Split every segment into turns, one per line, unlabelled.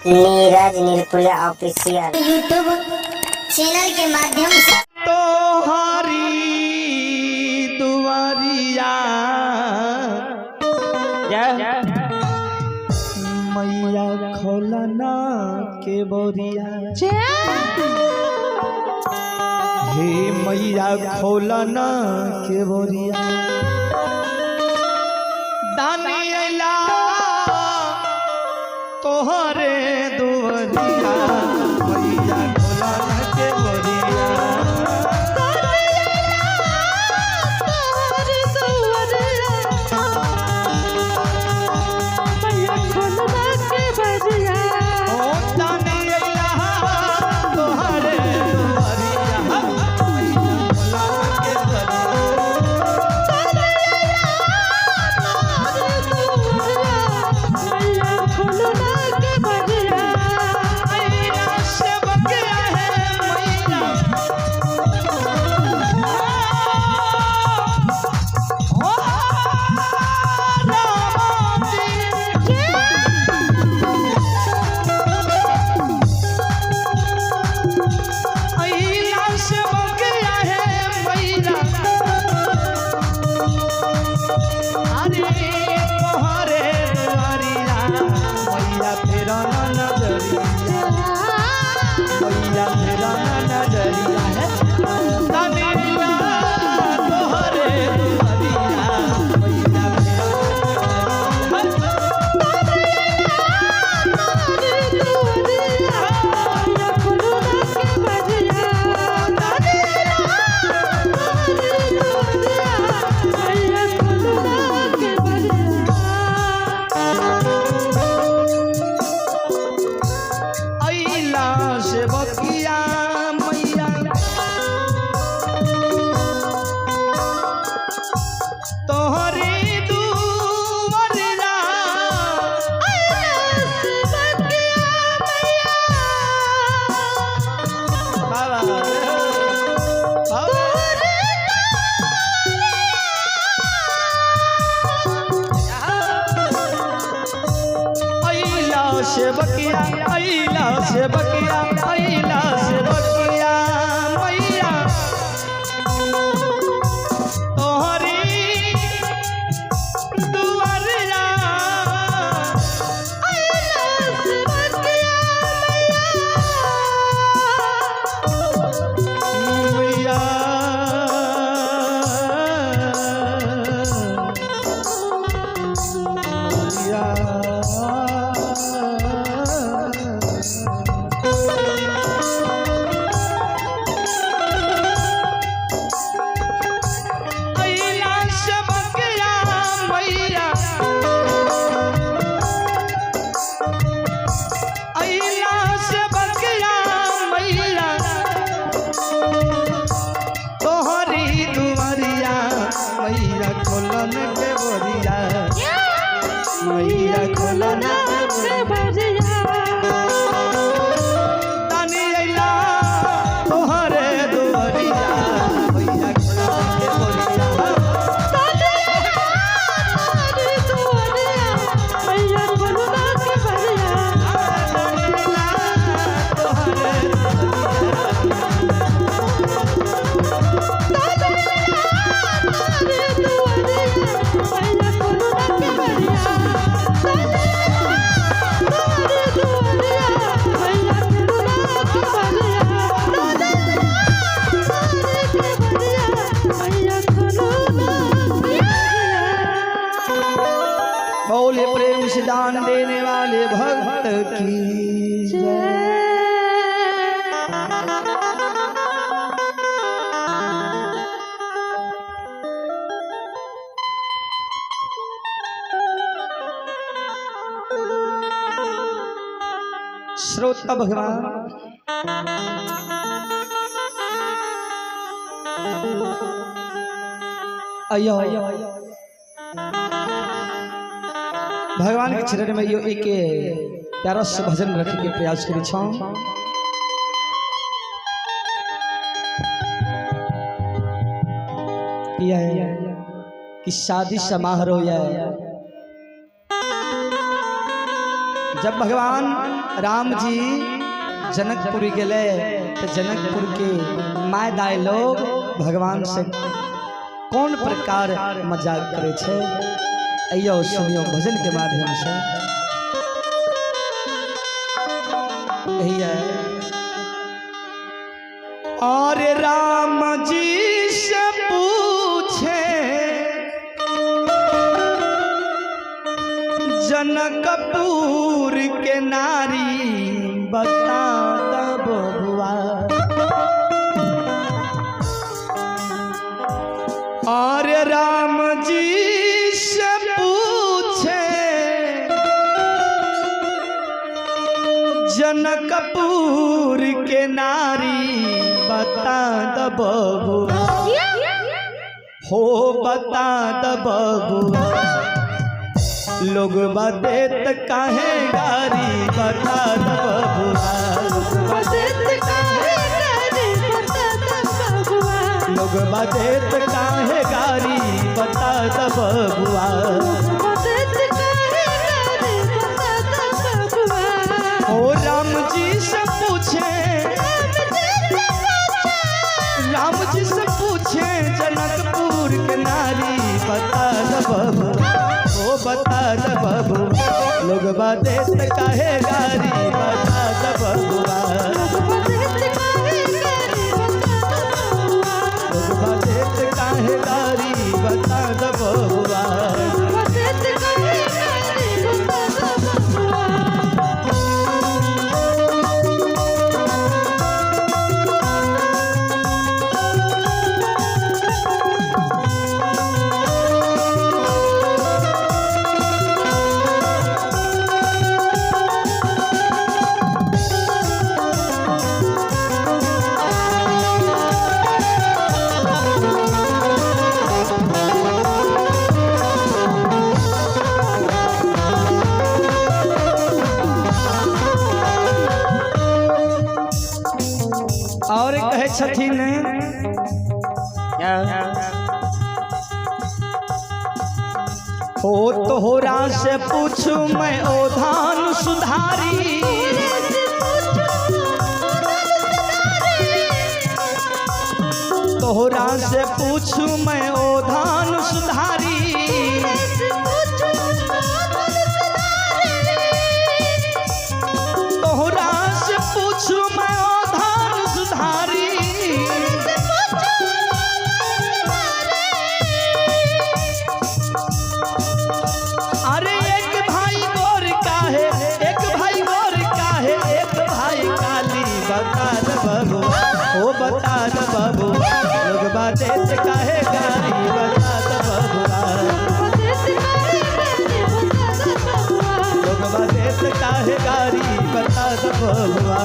Neeraj नीलकुला official YouTube channel के माध्यम से
तोहारी दुआरिया मैया खोलना के बोरिया हे मैया खोलना के बोरिया दानियला तोहरे दुआरिया मैया खोलना के बोरिया से बकिया आइला से बकिया आइला से बकिया मैया तोहरी दुआरिया आइला से बकिया मैया मैया खोलना के बोरिया दानियला तोहरे दुआरिया मैया खोलना के बोरिया मैया खोलना के बोरिया दानियला तोहरे बोले प्रेम से दान देने वाले भक्त की जय। श्रोता भगवान आयो भगवान के चरण में यो एक प्यारा से भजन रखे के प्रयास करी छौ। कि शादी समारोह या जब भगवान राम जी जनकपुर गए तो जनकपुर के माय दाई लोग भगवान से कौन प्रकार मजाक करे छे अयो सुनियो भजन के माध्यम से। यही है और राम जी से पूछे जनकपुर के नारी बता दब बबुआ। और राम जी से पूछे जनकपुर के नारी बता दब बबुआ हो बता दब बबुआ। लोग देत काहे गारी बता दब बबुआ। लोग देत काहे गारी बता दब बबुआ। ओ राम जी से पूछे राम जी से पूछे जनकपुर के नारी बता दब बबुआ। ओ बता दब बबुआ। लोग देत काहे गारी बता दब बबुआ। लोग देत काहे गारी बता दब बबुआ। और कहे छथिन हो तोहरा से पूछू मैं ओधान सुधारी। तोहरा से पूछू मैं ओधान सुधारी। तोहरा से पूछू मैं अरे एक भाई गोर का है एक भाई गोर का है एक भाई काली बता दब बबुआ। ओ बता दब बबुआ। लोग देत काहे गारी बता दब बबुआ। लोग देत काहे गारी बता दब बबुआ।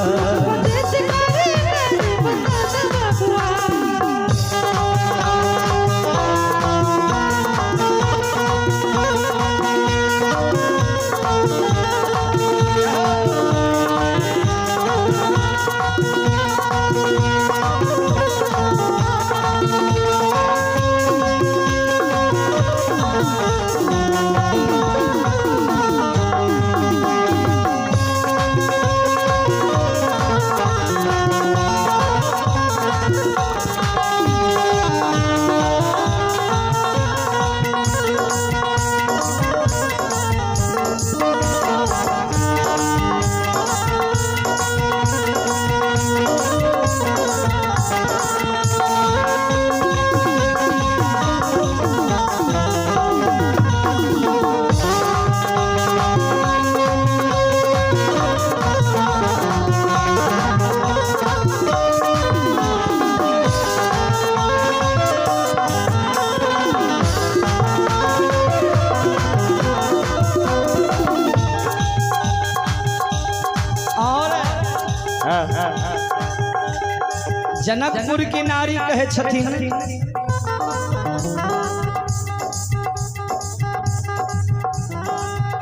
जनकपुर की नारी कहे छथिन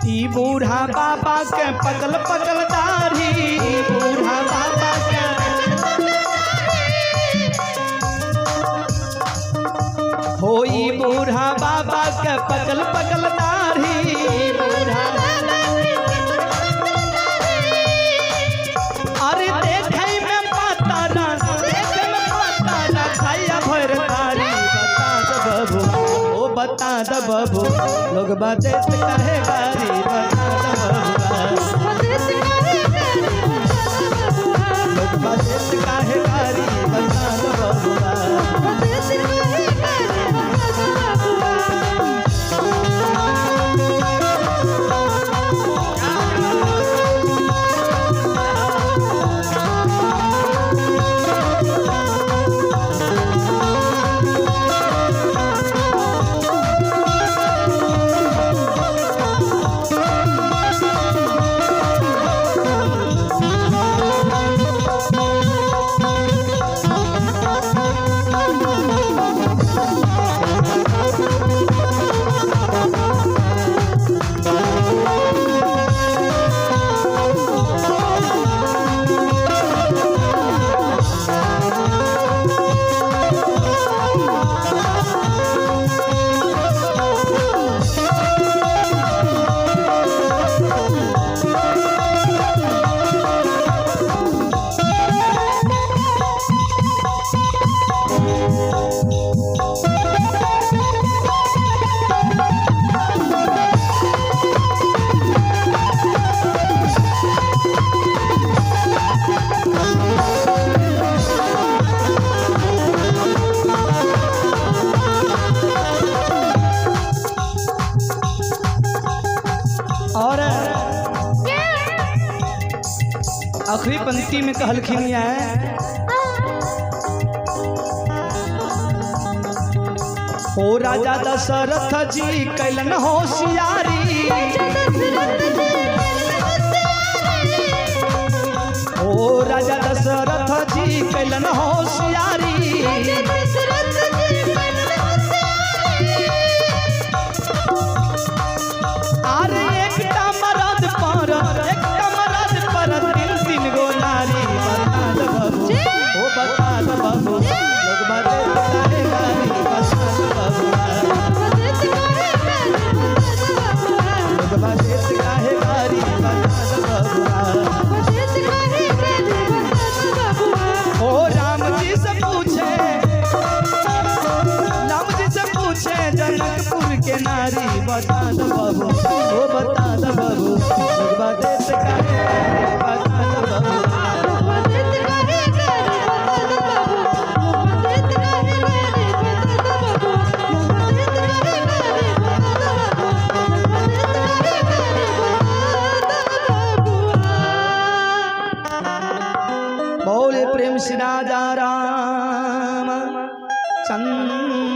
ई बूढ़ा बाबा के पकल पकल दाढ़ी। बूढ़ा बाबा के हो ई बूढ़ा बाबा के पकल पकल दाढ़ी। बूढ़ा द बबू लोग बाते काहे गारी बता द बबुआ लोग बाते काहे गारी बता द बबुआ और आखिरी पंक्ति में कहलखिन है ओ राजा दशरथ जी कैलन होशियारी ओ राजा दशरथ जी कैलन होशियारी के नारी बता द बबू ओ बता द बबू लोग बाते काहे बता द बबू बोले प्रेम श्री राजा राम चंद्र